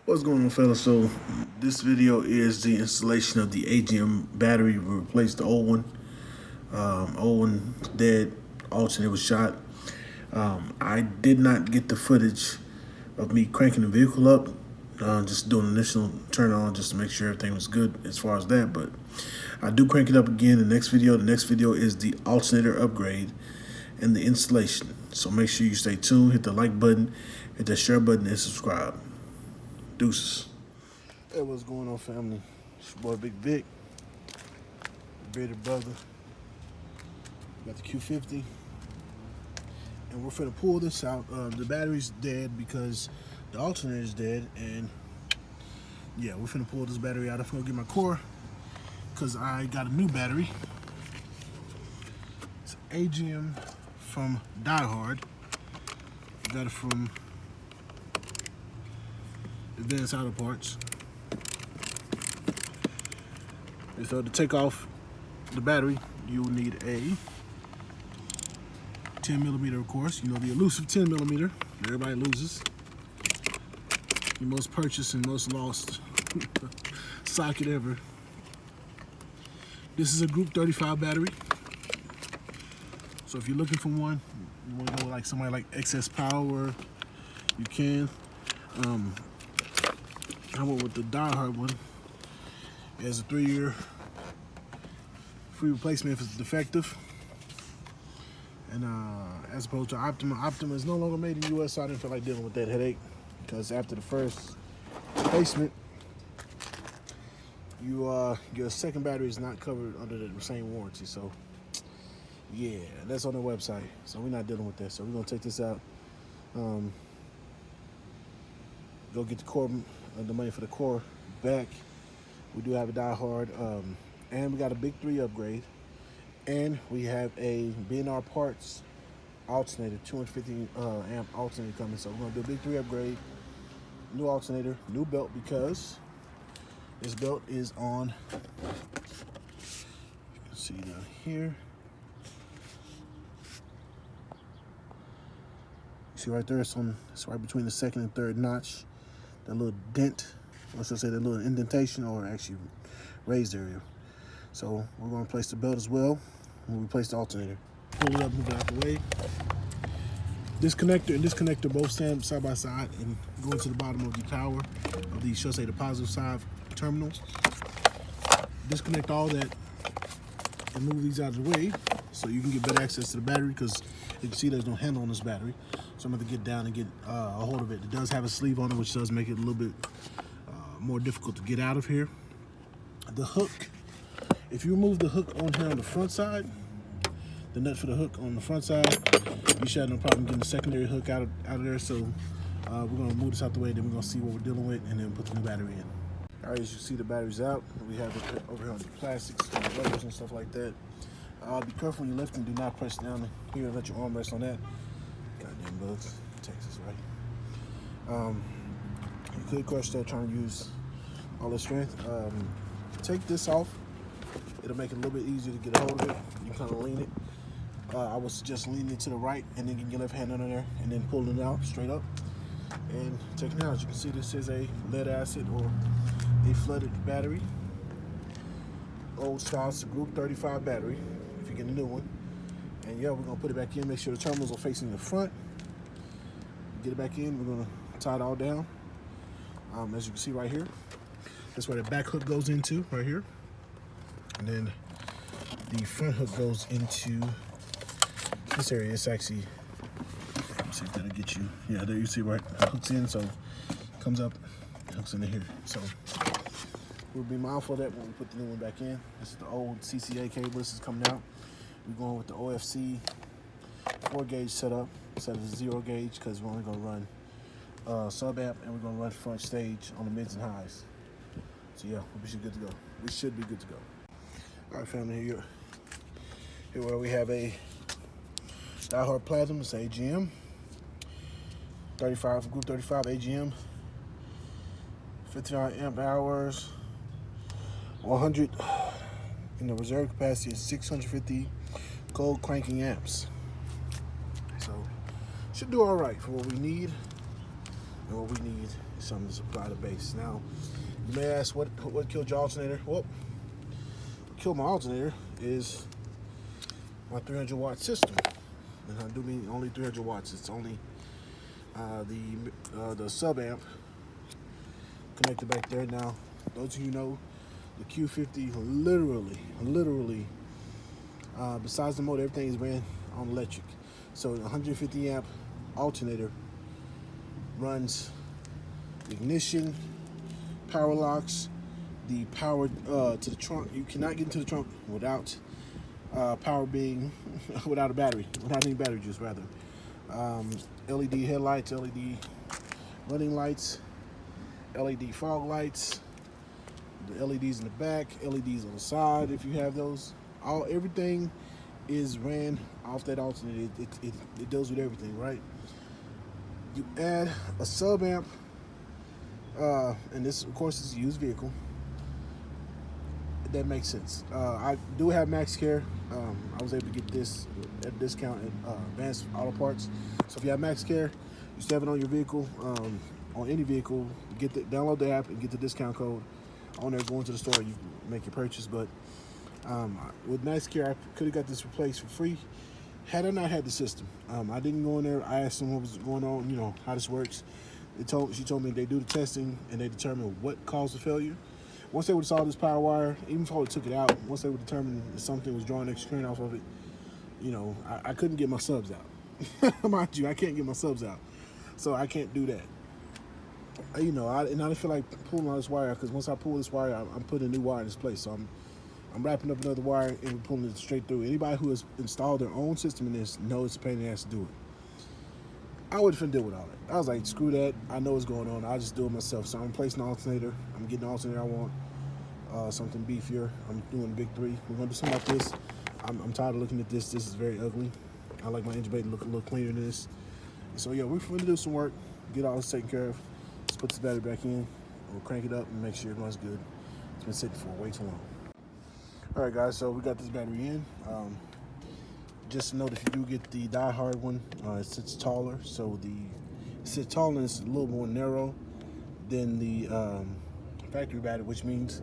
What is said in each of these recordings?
What's going on, fellas? So this video is the installation of the AGM battery. We replaced the old one. Old one dead, alternator was shot. I did not get the footage of me cranking the vehicle up, just doing an initial turn on just to make sure everything was good as far as that. But I do crank it up again in the next video. The next video is the alternator upgrade and the installation. So make sure you stay tuned, hit the like button, hit the share button, and subscribe. Deuces. Hey, what's going on, family? It's your boy Big Vic, bearded brother. Got the Q50, and we're finna pull this out. The battery's dead because the alternator is dead, and yeah, we're finna pull this battery out. I'm gonna get my core because I got a new battery. It's AGM from Die Hard. Got it from Advanced Auto Parts. And so to take off the battery, you will need a 10mm, of course. You know, the elusive 10mm. Everybody loses. The most purchased and most lost socket ever. This is a Group 35 battery. So if you're looking for one, you want to go with like somebody like Excess Power, you can. I went with the Die Hard one. It has a 3-year free replacement if it's defective. And as opposed to Optima, Optima is no longer made in the US, so I didn't feel like dealing with that headache. Because after the first replacement, your second battery is not covered under the same warranty. So yeah, that's on their website. So we're not dealing with that. So we're gonna take this out. Go get the core, the money for the core back. We do have a Die Hard, and we got a big 3 upgrade, and we have a B&R Parts alternator, 250 amp alternator coming. So we're gonna do a big 3 upgrade, new alternator, new belt, because this belt is on. You can see down here. See right there, it's right between the second and third notch. That little dent, let's just say that little indentation, or actually raised area. So we're going to replace the belt as well. We'll replace the alternator. Pull it up, move it out the way. This connector and this connector both stand side by side and go into the bottom of the power of the, should I say, the positive side terminal. Disconnect all that and move these out of the way so you can get better access to the battery, because you can see there's no handle on this battery. So I'm going to get down and get a hold of it. It does have a sleeve on it, which does make it a little bit more difficult to get out of here. The hook, if you remove the hook on here on the front side, the nut for the hook on the front side, you should have no problem getting the secondary hook out of there. So we're going to move this out the way, then we're going to see what we're dealing with, and then put the new battery in. All right, as you see, the battery's out. We have it over here on the plastics, and the rubbers and stuff like that. Be careful when you're lifting. Do not press down here and let your arm rest on that. Goddamn bugs, Texas, right? You could crush that trying to use all the strength. Take this off. It'll make it a little bit easier to get a hold of it. You kind of lean it. I would suggest leaning it to the right, and then get your left hand under there, and then pulling it out straight up and taking it out. As you can see, this is a lead acid or a flooded battery. Old style, it's a Group 35 battery. If you get a new one. And yeah, we're gonna put it back in, make sure the terminals are facing the front. Get it back in, we're gonna tie it all down. As you can see right here, that's where the back hook goes into, right here. And then the front hook goes into this area. It's actually, let me see if that'll get you. Yeah, there you see right, it hooks in, so it comes up, it hooks into here. So we'll be mindful of that when we put the new one back in. This is the old CCA cable, this is coming out. We're going with the OFC 4-gauge setup instead of the 0 gauge, because we're only going to run sub amp, and we're going to run front stage on the mids and highs. So yeah, we should be good to go. We should be good to go. All right, family, here where we have a Die Hard Platinum. It's AGM 35, Group 35 AGM, 59 amp hours, 100 in the reserve capacity is 650 cold cranking amps. So should do all right for what we need. And what we need is something to supply the base. Now, you may ask, what killed your alternator? Well, what killed my alternator is my 300 watt system. And I do mean only 300 watts. It's only the sub amp connected back there. Now, those of you know, the Q50 literally, besides the motor, everything is ran on electric. So the 150 amp alternator runs the ignition, power locks, the power to the trunk. You cannot get into the trunk without power being without a battery, without any battery juice rather. LED headlights, LED running lights, LED fog lights, the LEDs in the back, LEDs on the side if you have those. Everything is ran off that alternator. It deals with everything, right? You add a sub amp, and this, of course, is a used vehicle. That makes sense. I do have MaxCare. I was able to get this at a discount at Advanced Auto Parts. So if you have MaxCare, you still have it on your vehicle, on any vehicle, download the app and get the discount code on there. Go into the store, you make your purchase. But with MaxCare, I could have got this replaced for free had I not had the system. I didn't go in there. I asked them what was going on, you know, how this works. She told me they do the testing and they determine what caused the failure. Once they would saw this power wire, even before they took it out, once they would determine that something was drawing extra current off of it, you know, I couldn't get my subs out. Mind you, I can't get my subs out, so I can't do that. You know, I didn't feel like pulling on this wire, because once I pull this wire, I'm putting a new wire in this place. So I'm wrapping up another wire and pulling it straight through. Anybody who has installed their own system in this knows it's a pain in the ass to do it. I wouldn't deal with all that. I was like, screw that. I know what's going on. I'll just do it myself. So I'm replacing the alternator. I'm getting the alternator I want. Something beefier. I'm doing the big three. We're gonna do something like this. I'm tired of looking at this. This is very ugly. I like my engine bay to look a little cleaner than this. So yeah, we're gonna do some work, get all this taken care of. Let's put this battery back in. We'll crank it up and make sure it runs good. It's been sitting for way too long. All right, guys. So we got this battery in. Just to note, if you do get the die-hard one, it sits taller. So it sits taller and it's a little more narrow than the factory battery, which means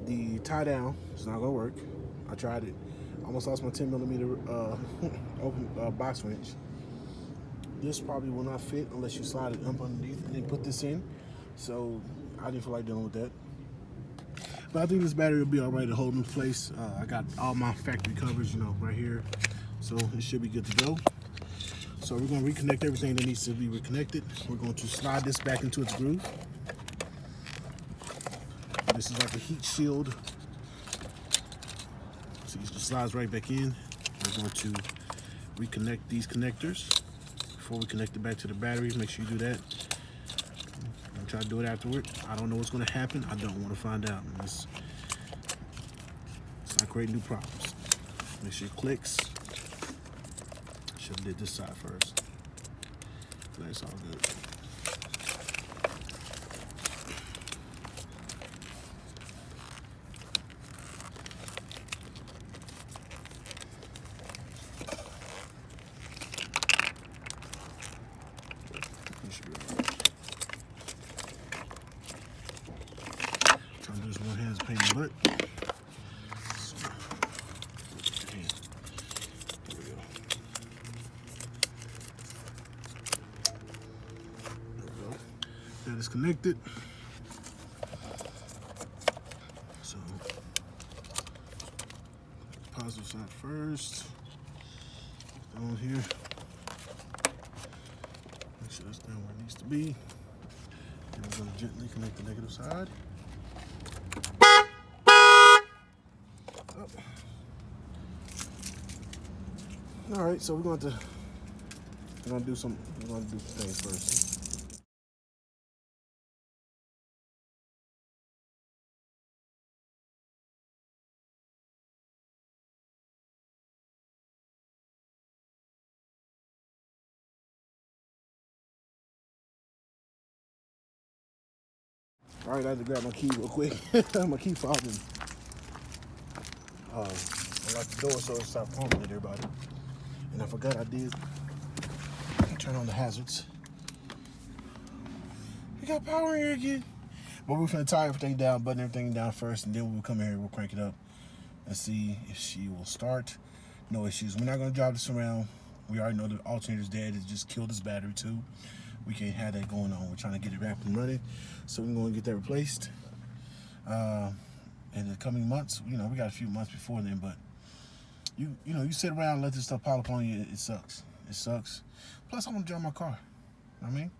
the tie down is not gonna work. I tried it. Almost lost my 10 millimeter open box wrench. This probably will not fit unless you slide it up underneath and then put this in. So I didn't feel like dealing with that. But I think this battery will be all right to hold in place. I got all my factory covers, you know, right here. So it should be good to go. So we're going to reconnect everything that needs to be reconnected. We're going to slide this back into its groove. This is like a heat shield. So it just slides right back in. We're going to reconnect these connectors before we connect it back to the battery. Make sure you do that. I'm try to do it afterward. I don't know what's going to happen. I don't want to find out. It's not creating new problems. Make sure it clicks. Should have did this side first. That's all good. You should be all right. Trying to do this one hand's pain in the butt. That is connected. So, positive side first. On here. Make sure that's down where it needs to be. And we're going to gently connect the negative side. Up. All right, so we're going to do some things first. All right, I had to grab my key real quick. My key fob and I locked the door so it stopped foaming at everybody. And I forgot I did turn on the hazards. We got power in here again. But we're finna tie everything down, button everything down first, and then we'll come in here, we'll crank it up and see if she will start. No issues. We're not gonna drive this around. We already know the alternator's dead. It just killed this battery too. We can't have that going on. We're trying to get it wrapped and running, so we're going to get that replaced. In the coming months, we got a few months before then, but you sit around and let this stuff pile up on you, it sucks. It sucks. Plus, I want to drive my car. You know what I mean?